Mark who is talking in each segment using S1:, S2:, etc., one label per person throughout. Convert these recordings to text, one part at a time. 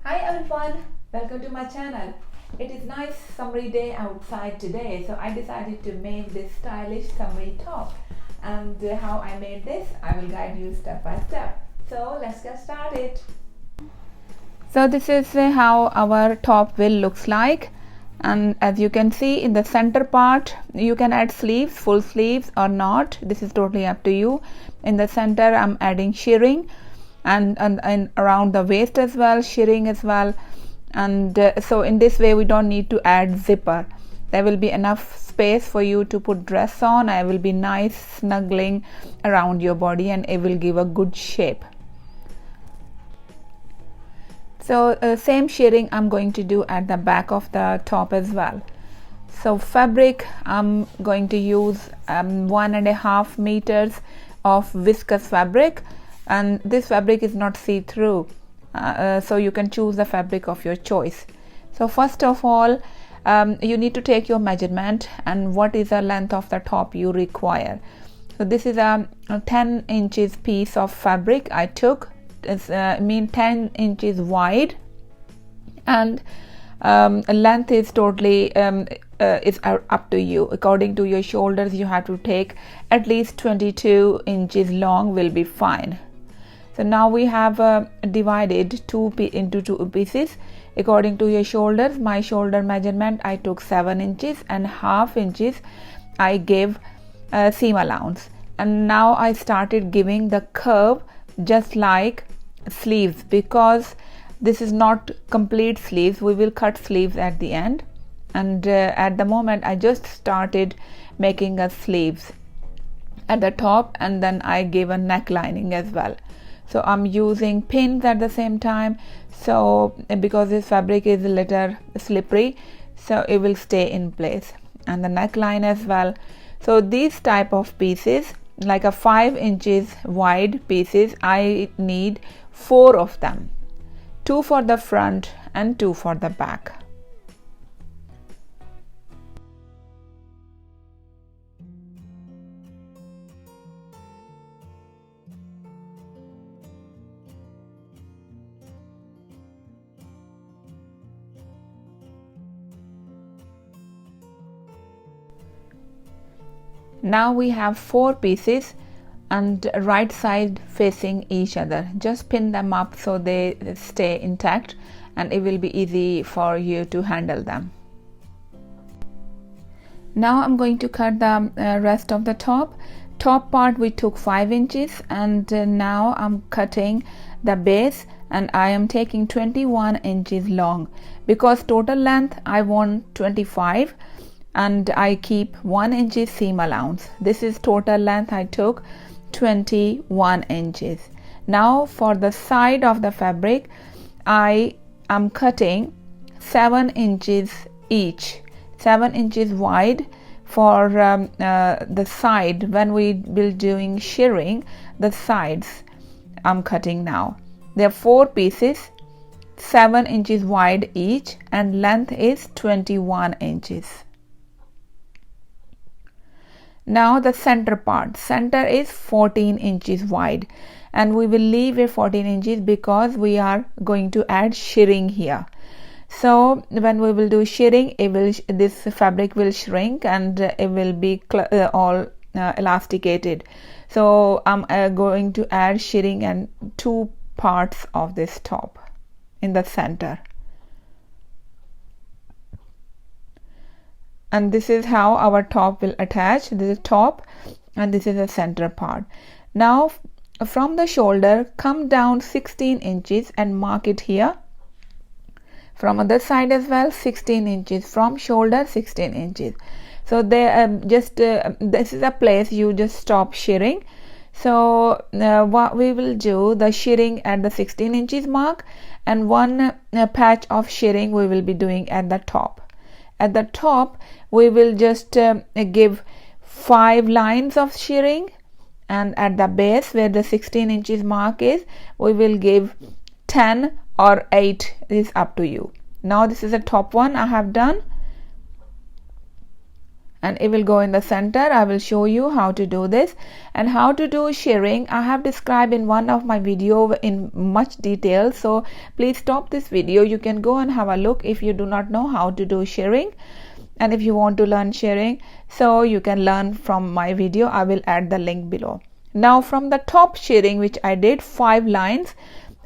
S1: Hi everyone, welcome to my channel. It is nice summery day outside today, so I decided to make this stylish summery top. And how I made this, I will guide you step by step. So let's get started. So this is how our top will looks like, and as you can see in the center part you can add sleeves, full sleeves or not, this is totally up to you. In the center I'm adding shearing, and around the waist as well, shearing as well, and so in this way we don't need to add zipper. There will be enough space for you to put dress on. I will be nice snuggling around your body and it will give a good shape. So same shearing I'm going to do at the back of the top as well. So fabric, I'm going to use 1.5 meters of viscose fabric, and this fabric is not see-through, so you can choose the fabric of your choice. So first of all, you need to take your measurement and what is the length of the top you require. So this is a 10 inches piece of fabric I took. It's 10 inches wide, and length is totally is up to you. According to your shoulders you have to take at least 22 inches long will be fine. So now we have divided into two pieces according to your shoulders. My shoulder measurement I took 7 inches and half inches I gave seam allowance, and now I started giving the curve just like sleeves, because this is not complete sleeves, we will cut sleeves at the end, and at the moment I just started making a sleeves at the top, and then I gave a neck lining as well. So I'm using pins at the same time, so because this fabric is a little slippery, so it will stay in place, and the neckline as well. So these type of pieces, like a 5 inches wide pieces, I need 4 of them, 2 for the front and 2 for the back. Now we have 4 pieces and right side facing each other. Just pin them up so they stay intact, and it will be easy for you to handle them. Now I'm going to cut the rest of the top part. We took 5 inches, and now I'm cutting the base, and I am taking 21 inches long, because total length I want 25, and I keep 1 inch seam allowance. This is total length I took 21 inches. Now for the side of the fabric I am cutting 7 inches each, 7 inches wide for the side. When we will doing shearing, the sides I'm cutting now. There are 4 pieces, 7 inches wide each, and length is 21 inches. Now the center part, center is 14 inches wide, and we will leave it 14 inches because we are going to add shearing here. So when we will do shearing, this fabric will shrink and it will be all elasticated. So I'm going to add shearing and 2 parts of this top in the center. And this is how our top will attach. This is top and this is the center part. Now from the shoulder come down 16 inches and mark it here. From other side as well 16 inches, from shoulder 16 inches. So they this is a place you just stop shearing. So what we will do, the shearing at the 16 inches mark, and one patch of shearing we will be doing at the top. At the top we will just give 5 lines of shearing, and at the base where the 16 inches mark is, we will give 10 or 8, is up to you. Now this is the top one I have done, and it will go in the center. I will show you how to do this, and how to do shearing I have described in one of my video in much detail, so please stop this video. You can go and have a look if you do not know how to do shearing, and if you want to learn shearing, so you can learn from my video. I will add the link below. Now from the top shearing, which I did 5 lines,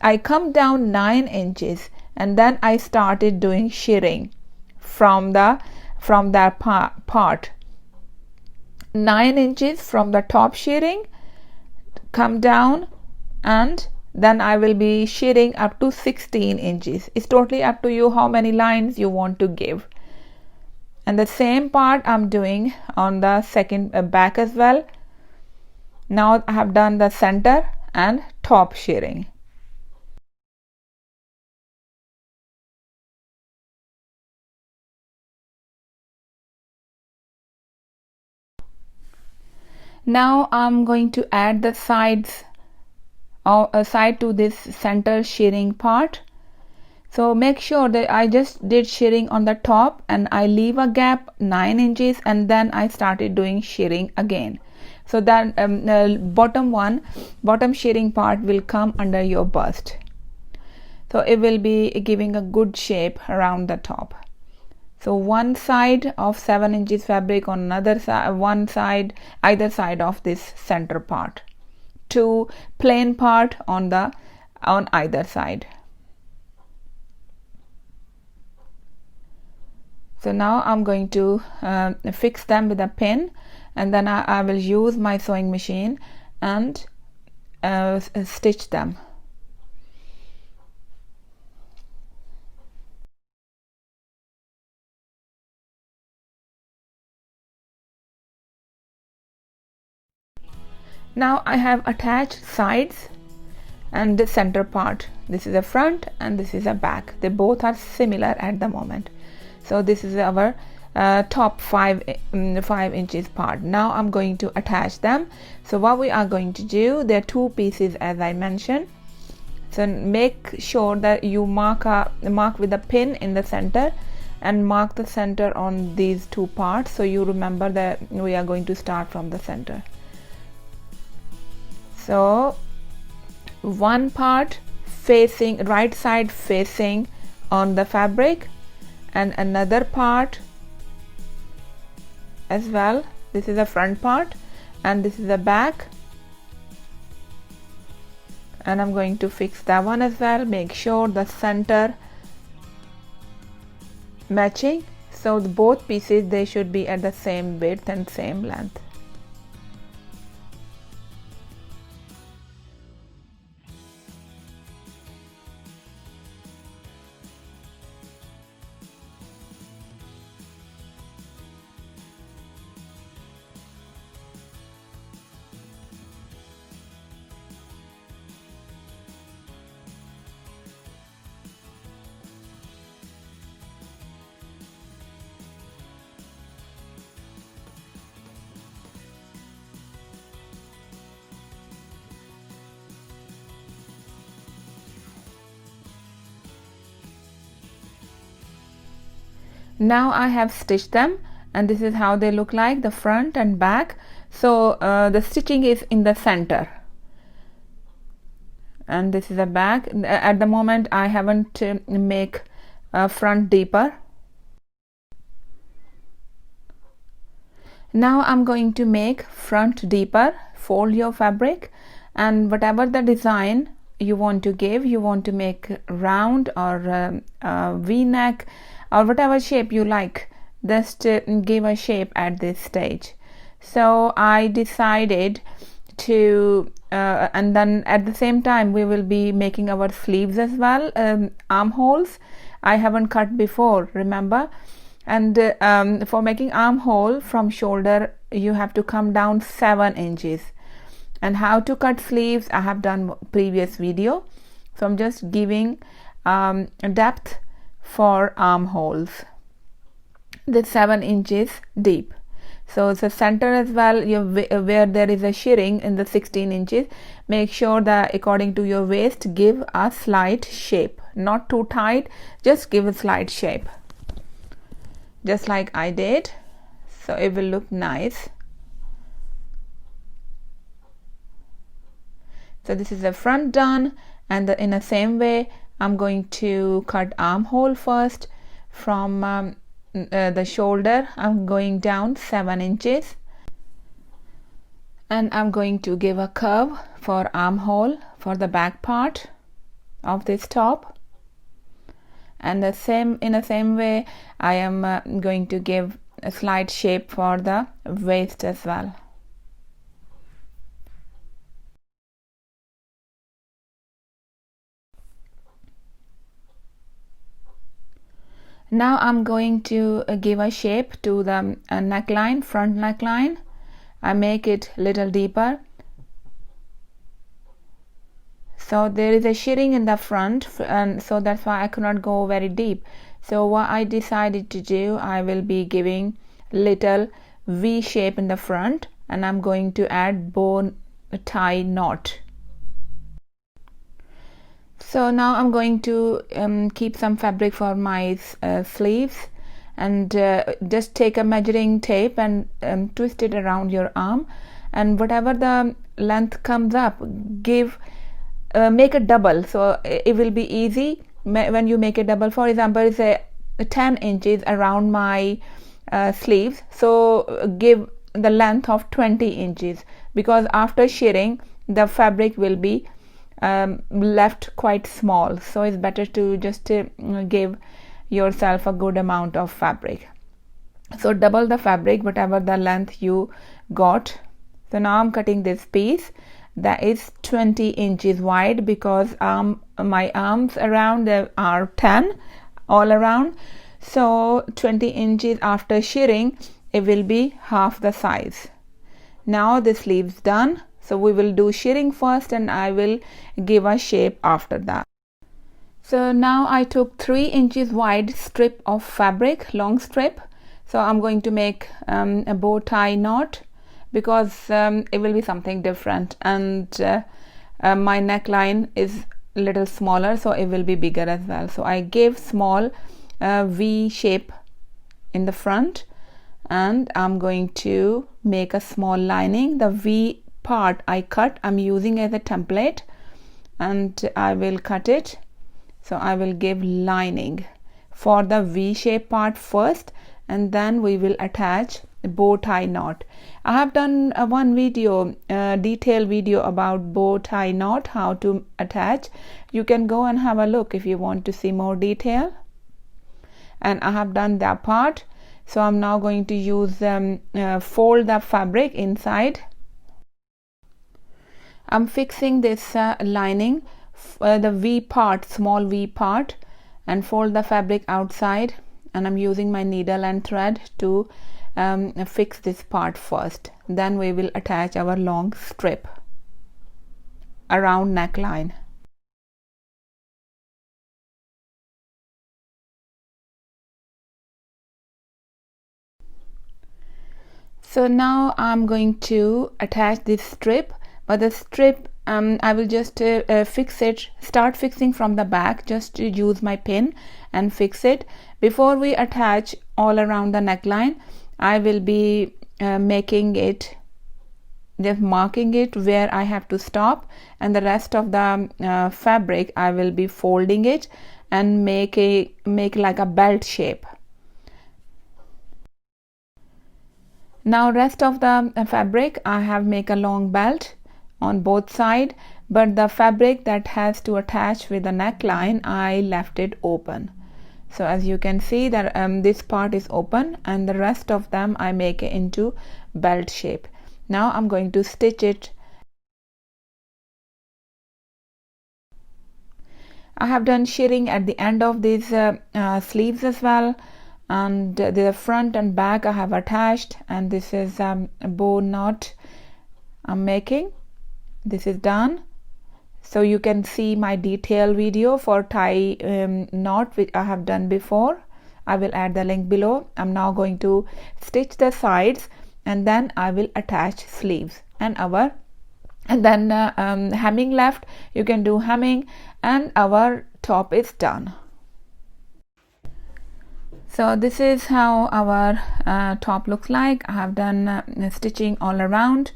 S1: I come down 9 inches, and then I started doing shearing from that part 9 inches from the top shearing, come down, and then I will be shearing up to 16 inches. It's totally up to you how many lines you want to give. And the same part I'm doing on the second back as well. Now I have done the center and top shearing. Now I'm going to add the sides or a side to this center shearing part. So make sure that I just did shearing on the top and I leave a gap 9 inches, and then I started doing shearing again. So that bottom shearing part will come under your bust. So it will be giving a good shape around the top. So one side of 7 inches fabric on another side, one side, either side of this center part, 2 plain part on either side. So now I'm going to fix them with a pin, and then I will use my sewing machine and stitch them. Now I have attached sides and the center part. This is a front and this is a back. They both are similar at the moment. So this is our top 5 inches part. Now I'm going to attach them. So what we are going to do, there are 2 pieces as I mentioned. So make sure that you mark with a pin in the center and mark the center on these 2 parts, so you remember that we are going to start from the center. So one part facing right side facing on the fabric, and another part as well. This is the front part and this is the back, and I'm going to fix that one as well. Make sure the center matching, so both pieces they should be at the same width and same length. Now I have stitched them, and this is how they look like, the front and back. So the stitching is in the center, and this is the back. At the moment I haven't make front deeper. Now I'm going to make front deeper. Fold your fabric, and whatever the design you want to give, you want to make round or v-neck or whatever shape you like, just give a shape at this stage. So I decided to and then at the same time we will be making our sleeves as well, armholes. I haven't cut before, remember, and for making armhole from shoulder you have to come down 7 inches. And how to cut sleeves I have done previous video, so I'm just giving depth for armholes, the 7 inches deep. So it's a center as well, where there is a shearing in the 16 inches, make sure that according to your waist give a slight shape, not too tight, just give a slight shape, just like I did. so it will look nice. So this is the front done, and in the same way I'm going to cut armhole first. From the shoulder I'm going down 7 inches, and I'm going to give a curve for armhole for the back part of this top, and in the same way I am going to give a slight shape for the waist as well. Now I'm going to give a shape to the neckline, front neckline. I make it a little deeper. So there is a shearing in the front, and so that's why I could not go very deep. So what I decided to do, I will be giving little V shape in the front, and I'm going to add bow tie knot. So now I'm going to keep some fabric for my sleeves, and just take a measuring tape and twist it around your arm, and whatever the length comes up, make a double, so it will be easy when you make a double. For example, it's a 10 inches around my sleeves, so give the length of 20 inches, because after shearing the fabric will be left quite small, so it's better to just give yourself a good amount of fabric. So double the fabric, whatever the length you got. So now I'm cutting this piece that is 20 inches wide, because my arms around are 10 all around, so 20 inches after shearing it will be half the size. Now the sleeves done, so we will do shearing first, and I will give a shape after that. So now I took 3 inches wide strip of fabric, long strip. So I'm going to make a bow tie knot, because it will be something different, and my neckline is a little smaller, so it will be bigger as well. So I gave small V shape in the front, and I'm going to make a small lining. The V part I cut, I'm using as a template, and I will cut it. So I will give lining for the V shape part first, and then we will attach a bow tie knot. I have done one video, detailed video about bow tie knot, how to attach. You can go and have a look if you want to see more detail, and I have done that part. So I'm now going to use fold the fabric inside. I'm fixing this lining, the V part, small V part, and fold the fabric outside, and I'm using my needle and thread to fix this part first. Then we will attach our long strip around neckline. So now I'm going to attach this strip, but the strip I will just fix it, start fixing from the back, just to use my pin and fix it. Before we attach all around the neckline, I will be making it, just marking it where I have to stop, and the rest of the fabric I will be folding it and make like a belt shape. Now rest of the fabric I have make a long belt on both sides, but the fabric that has to attach with the neckline I left it open. So as you can see that this part is open, and the rest of them I make it into belt shape. Now I'm going to stitch it. I have done shearing at the end of these sleeves as well, and the front and back I have attached, and this is a bow knot I'm making. This is done. So you can see my detailed video for tie knot, which I have done before. I will add the link below. I'm now going to stitch the sides, and then I will attach sleeves and then hemming left. You can do hemming, and our top is done. So this is how our top looks like. I have done stitching all around,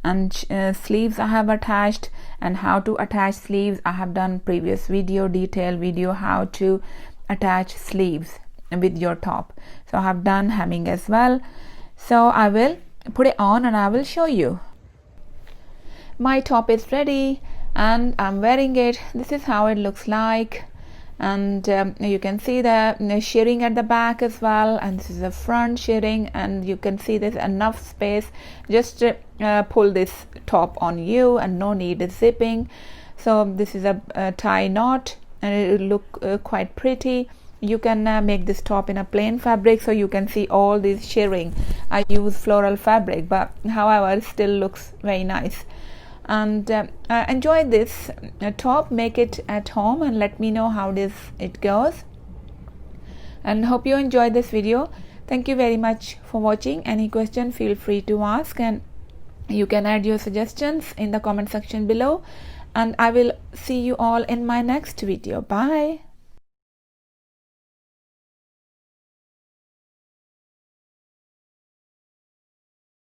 S1: and sleeves I have attached, and how to attach sleeves I have done previous video, detailed video how to attach sleeves with your top. So I have done hemming as well. So I will put it on and I will show you. My top is ready and I'm wearing it. This is how it looks like, and you can see the shearing at the back as well, and this is the front shearing, and you can see there's enough space. Just pull this top on you and no need of zipping. So this is a tie knot and it will look quite pretty. You can make this top in a plain fabric, so you can see all this shearing. I use floral fabric, but however it still looks very nice. And enjoy this top, make it at home and let me know how it goes, and hope you enjoyed this video. Thank you very much for watching. Any question, feel free to ask, and you can add your suggestions in the comment section below, and I will see you all in my next video. Bye.